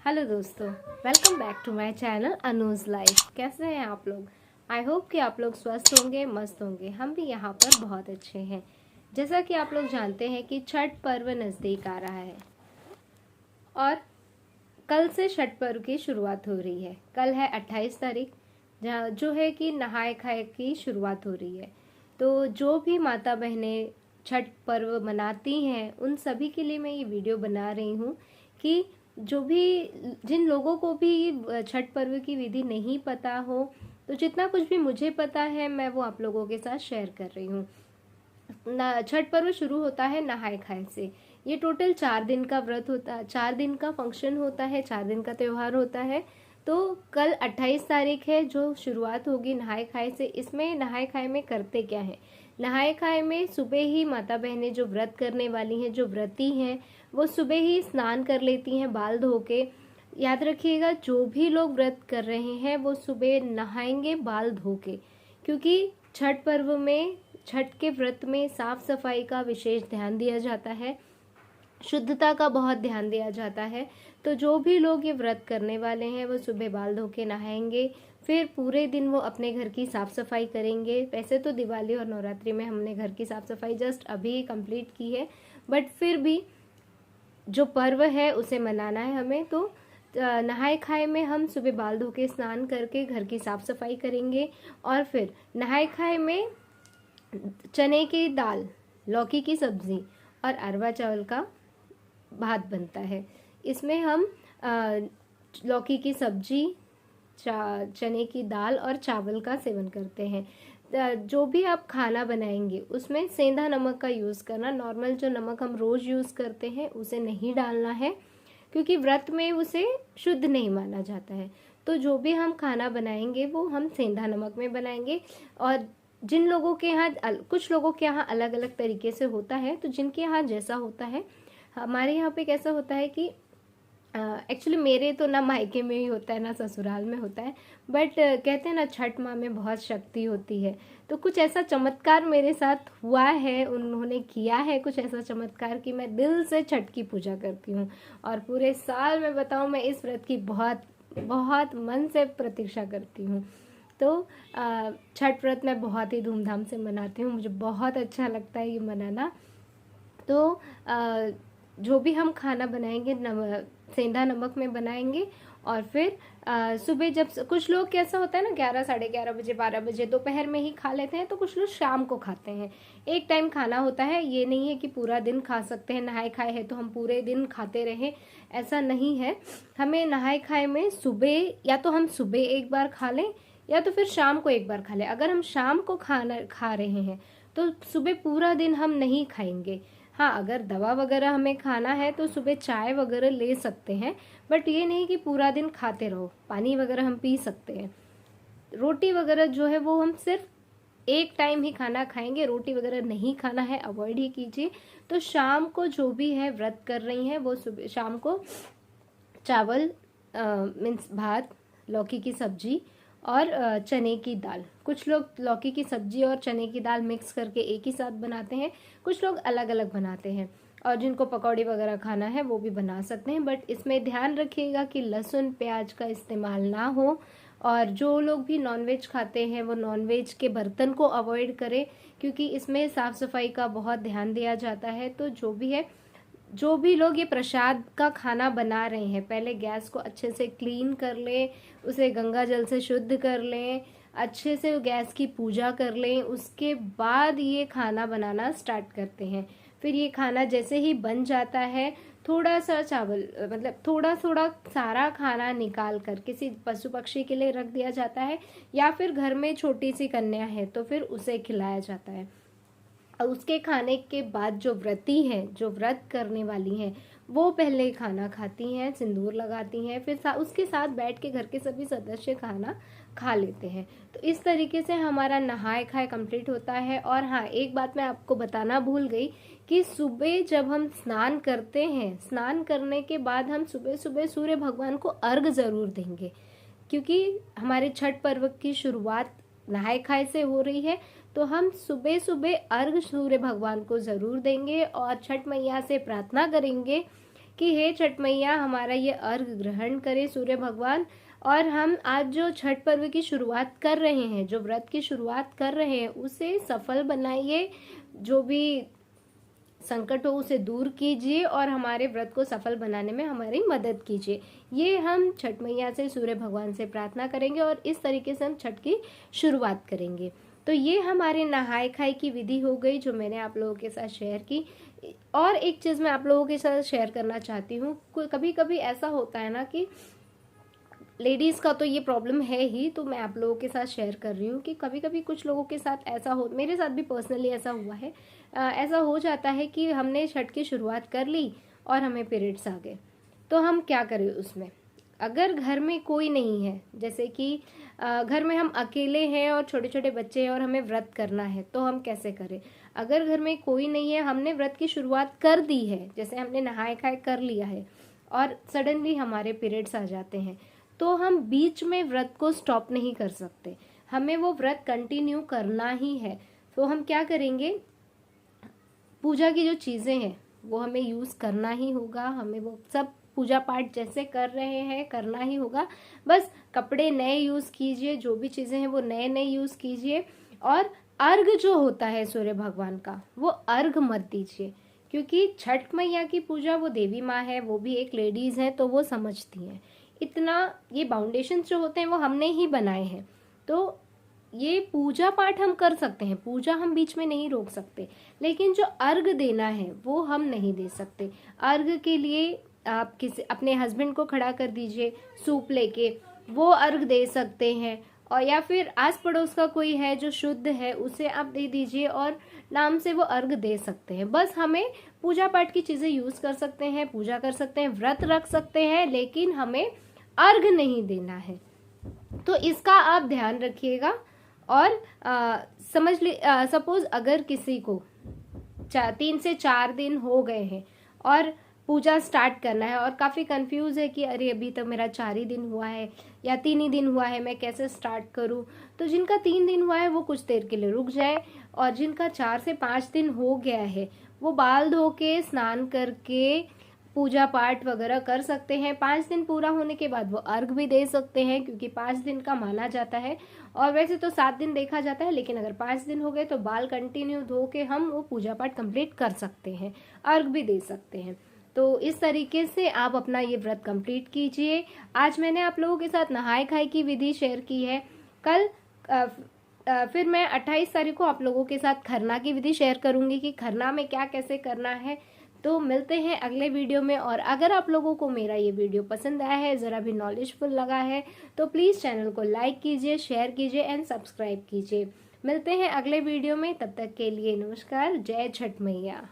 Hello दोस्तों, welcome back to my channel Anuj life. कैसे हैं आप लोग? आई होप कि आप लोग स्वस्थ होंगे, मस्त होंगे। हम भी यहाँ पर बहुत अच्छे हैं। जैसा कि आप लोग जानते हैं कि छठ पर्व नज़दीक आ रहा है और कल से छठ पर्व की शुरुआत हो रही है। कल है 28 तारीख, जहाँ जो है कि नहाए खाए की शुरुआत हो रही है। तो जो भी माता बहनें छठ पर्व मनाती हैं उन सभी के लिए मैं ये वीडियो बना रही हूँ कि जो भी जिन लोगों को भी छठ पर्व की विधि नहीं पता हो, तो जितना कुछ भी मुझे पता है मैं वो आप लोगों के साथ शेयर कर रही हूँ। छठ पर्व शुरू होता है नहाए खाए से। ये टोटल 4 दिन का व्रत होता है, 4 दिन का फंक्शन होता है, 4 दिन का त्योहार होता है। तो कल 28 तारीख है जो शुरुआत होगी नहाए खाए से। इसमें नहाए खाए में करते क्या है? नहाए खाए में सुबह ही माता बहनें जो व्रत करने वाली हैं, जो व्रती हैं, वो सुबह ही स्नान कर लेती हैं बाल धो के। याद रखिएगा, जो भी लोग व्रत कर रहे हैं वो सुबह नहाएंगे बाल धो के, क्योंकि छठ पर्व में, छठ के व्रत में साफ सफाई का विशेष ध्यान दिया जाता है, शुद्धता का बहुत ध्यान दिया जाता है। तो जो भी लोग ये व्रत करने वाले हैं वो सुबह बाल धो के नहाएंगे, फिर पूरे दिन वो अपने घर की साफ सफाई करेंगे। वैसे तो दिवाली और नवरात्रि में हमने घर की साफ सफाई जस्ट अभी कंप्लीट की है, बट फिर भी जो पर्व है उसे मनाना है हमें। तो नहाए खाए में हम सुबह बाल धो के स्नान करके घर की साफ सफाई करेंगे और फिर नहाए खाए में चने की दाल, लौकी की सब्जी और अरवा चावल का भात बनता है। इसमें हम लौकी की सब्जी, चने की दाल और चावल का सेवन करते हैं। जो भी आप खाना बनाएंगे उसमें सेंधा नमक का यूज़ करना। नॉर्मल जो नमक हम रोज़ यूज़ करते हैं उसे नहीं डालना है, क्योंकि व्रत में उसे शुद्ध नहीं माना जाता है। तो जो भी हम खाना बनाएंगे वो हम सेंधा नमक में बनाएंगे। और जिन लोगों के यहाँ कुछ लोगों के यहाँ अलग अलग तरीके से होता है, तो जिनके यहाँ जैसा होता है, हमारे यहाँ पे कैसा होता है कि एक्चुअली मेरे तो ना मायके में ही होता है ना ससुराल में होता है, बट कहते हैं ना छठ माँ में बहुत शक्ति होती है। तो कुछ ऐसा चमत्कार मेरे साथ हुआ है, उन्होंने किया है कुछ ऐसा चमत्कार कि मैं दिल से छठ की पूजा करती हूँ। और पूरे साल मैं बताऊँ, मैं इस व्रत की बहुत बहुत मन से प्रतीक्षा करती हूँ। तो छठ व्रत मैं बहुत ही धूमधाम से मनाती हूँ, मुझे बहुत अच्छा लगता है ये मनाना। तो जो भी हम खाना बनाएंगे सेंधा नमक में बनाएंगे। और फिर सुबह जब कुछ लोग कैसा होता है ना 11 साढ़े 11 बजे 12 बजे दोपहर में ही खा लेते हैं, तो कुछ लोग शाम को खाते हैं। एक टाइम खाना होता है, ये नहीं है कि पूरा दिन खा सकते हैं। नहाए खाए है तो हम पूरे दिन खाते रहें, ऐसा नहीं है। हमें नहाए खाए में सुबह या तो हम सुबह एक बार खा लें या तो फिर शाम को एक बार खा लें। अगर हम शाम को खाना खा रहे हैं तो सुबह पूरा दिन हम नहीं खाएंगे। हाँ, अगर दवा वगैरह हमें खाना है तो सुबह चाय वगैरह ले सकते हैं, बट ये नहीं कि पूरा दिन खाते रहो। पानी वगैरह हम पी सकते हैं। रोटी वगैरह जो है वो हम सिर्फ एक टाइम ही खाना खाएंगे, रोटी वगैरह नहीं खाना है, अवॉइड ही कीजिए। तो शाम को जो भी है व्रत कर रही हैं वो सुबह शाम को चावल मीन्स भात, लौकी की सब्जी और चने की दाल। कुछ लोग लौकी की सब्जी और चने की दाल मिक्स करके एक ही साथ बनाते हैं, कुछ लोग अलग अलग बनाते हैं। और जिनको पकौड़ी वगैरह खाना है वो भी बना सकते हैं, बट इसमें ध्यान रखिएगा कि लहसुन प्याज का इस्तेमाल ना हो। और जो लोग भी नॉनवेज खाते हैं वो नॉनवेज के बर्तन को अवॉइड करें, क्योंकि इसमें साफ़ सफाई का बहुत ध्यान दिया जाता है। तो जो भी है, जो भी लोग ये प्रसाद का खाना बना रहे हैं, पहले गैस को अच्छे से क्लीन कर लें, उसे गंगा जल से शुद्ध कर लें, अच्छे से गैस की पूजा कर लें, उसके बाद ये खाना बनाना स्टार्ट करते हैं। फिर ये खाना जैसे ही बन जाता है, थोड़ा सा चावल मतलब थोड़ा थोड़ा सारा खाना निकाल कर किसी पशु पक्षी के लिए रख दिया जाता है, या फिर घर में छोटी सी कन्या है तो फिर उसे खिलाया जाता है। उसके खाने के बाद जो व्रती हैं, जो व्रत करने वाली हैं, वो पहले खाना खाती हैं, सिंदूर लगाती हैं, फिर उसके साथ बैठ के घर के सभी सदस्य खाना खा लेते हैं। तो इस तरीके से हमारा नहाए खाए कंप्लीट होता है। और हाँ, एक बात मैं आपको बताना भूल गई कि सुबह जब हम स्नान करते हैं, स्नान करने के बाद हम सुबह सुबह सूर्य भगवान को अर्घ ज़रूर देंगे, क्योंकि हमारे छठ पर्व की शुरुआत नहाए खाए से हो रही है। तो हम सुबह सुबह अर्घ सूर्य भगवान को ज़रूर देंगे और छठ मैया से प्रार्थना करेंगे कि हे छठ मैया हमारा ये अर्घ ग्रहण करे सूर्य भगवान, और हम आज जो छठ पर्व की शुरुआत कर रहे हैं, जो व्रत की शुरुआत कर रहे हैं, उसे सफल बनाइए, जो भी संकट हो उसे दूर कीजिए और हमारे व्रत को सफल बनाने में हमारी मदद कीजिए। ये हम छठ मैया से, सूर्य भगवान से प्रार्थना करेंगे और इस तरीके से हम छठ की शुरुआत करेंगे। तो ये हमारे नहाय खाए की विधि हो गई जो मैंने आप लोगों के साथ शेयर की। और एक चीज़ मैं आप लोगों के साथ शेयर करना चाहती हूँ, कभी कभी ऐसा होता है ना कि लेडीज़ का तो ये प्रॉब्लम है ही, तो मैं आप लोगों के साथ शेयर कर रही हूँ कि कभी कभी कुछ लोगों के साथ ऐसा हो, मेरे साथ भी पर्सनली ऐसा हुआ है। ऐसा हो जाता है कि हमने छठ की शुरुआत कर ली और हमें पीरियड्स आ गए, तो हम क्या करें उसमें। अगर घर में कोई नहीं है, जैसे कि घर में हम अकेले हैं और छोटे छोटे बच्चे हैं और हमें व्रत करना है, तो हम कैसे करें। अगर घर में कोई नहीं है, हमने व्रत की शुरुआत कर दी है, जैसे हमने नहाए खाए कर लिया है और सडनली हमारे पीरियड्स आ जाते हैं, तो हम बीच में व्रत को स्टॉप नहीं कर सकते, हमें वो व्रत कंटिन्यू करना ही है। तो हम क्या करेंगे, पूजा की जो चीज़ें हैं वो हमें यूज़ करना ही होगा, हमें वो सब पूजा पाठ जैसे कर रहे हैं करना ही होगा। बस कपड़े नए यूज़ कीजिए, जो भी चीज़ें हैं वो नए नए यूज़ कीजिए। और अर्घ जो होता है सूर्य भगवान का, वो अर्घ मत दीजिए, क्योंकि छठ मैया की पूजा वो देवी माँ है, वो भी एक लेडीज़ है, तो वो समझती हैं। इतना ये बाउंडेशन जो होते हैं वो हमने ही बनाए हैं, तो ये पूजा पाठ हम कर सकते हैं, पूजा हम बीच में नहीं रोक सकते, लेकिन जो अर्घ देना है वो हम नहीं दे सकते। अर्घ के लिए आप किसी अपने हस्बैंड को खड़ा कर दीजिए, सूप लेके वो अर्घ दे सकते हैं, और या फिर आस पड़ोस का कोई है जो शुद्ध है उसे आप दे दीजिए और नाम से वो अर्घ दे सकते हैं। बस हमें पूजा पाठ की चीज़ें यूज़ कर सकते हैं, पूजा कर सकते हैं, व्रत रख सकते हैं, लेकिन हमें अर्घ नहीं देना है। तो इसका आप ध्यान रखिएगा। और समझ ली, सपोज अगर किसी को 3 से 4 दिन हो गए हैं और पूजा स्टार्ट करना है और काफ़ी कंफ्यूज है कि अरे अभी तो मेरा 4 ही दिन हुआ है या 3 ही दिन हुआ है, मैं कैसे स्टार्ट करूं। तो जिनका 3 दिन हुआ है वो कुछ देर के लिए रुक जाए, और जिनका 4 से 5 दिन हो गया है वो बाल धो के स्नान करके पूजा पाठ वगैरह कर सकते हैं। 5 दिन पूरा होने के बाद वो अर्घ भी दे सकते हैं, क्योंकि 5 दिन का माना जाता है, और वैसे तो 7 दिन देखा जाता है, लेकिन अगर 5 दिन हो गए तो बाल कंटिन्यू धो के हम वो पूजा पाठ कंप्लीट कर सकते हैं, अर्घ भी दे सकते हैं। तो इस तरीके से आप अपना ये व्रत कंप्लीट कीजिए। आज मैंने आप लोगों के साथ नहाए खाए की विधि शेयर की है। कल फिर मैं 28 तारीख को आप लोगों के साथ खरना की विधि शेयर करूंगी कि खरना में क्या कैसे करना है। तो मिलते हैं अगले वीडियो में। और अगर आप लोगों को मेरा ये वीडियो पसंद आया है, ज़रा भी नॉलेजफुल लगा है, तो प्लीज़ चैनल को लाइक कीजिए, शेयर कीजिए एंड सब्सक्राइब कीजिए। मिलते हैं अगले वीडियो में, तब तक के लिए नमस्कार। जय छठ मैया।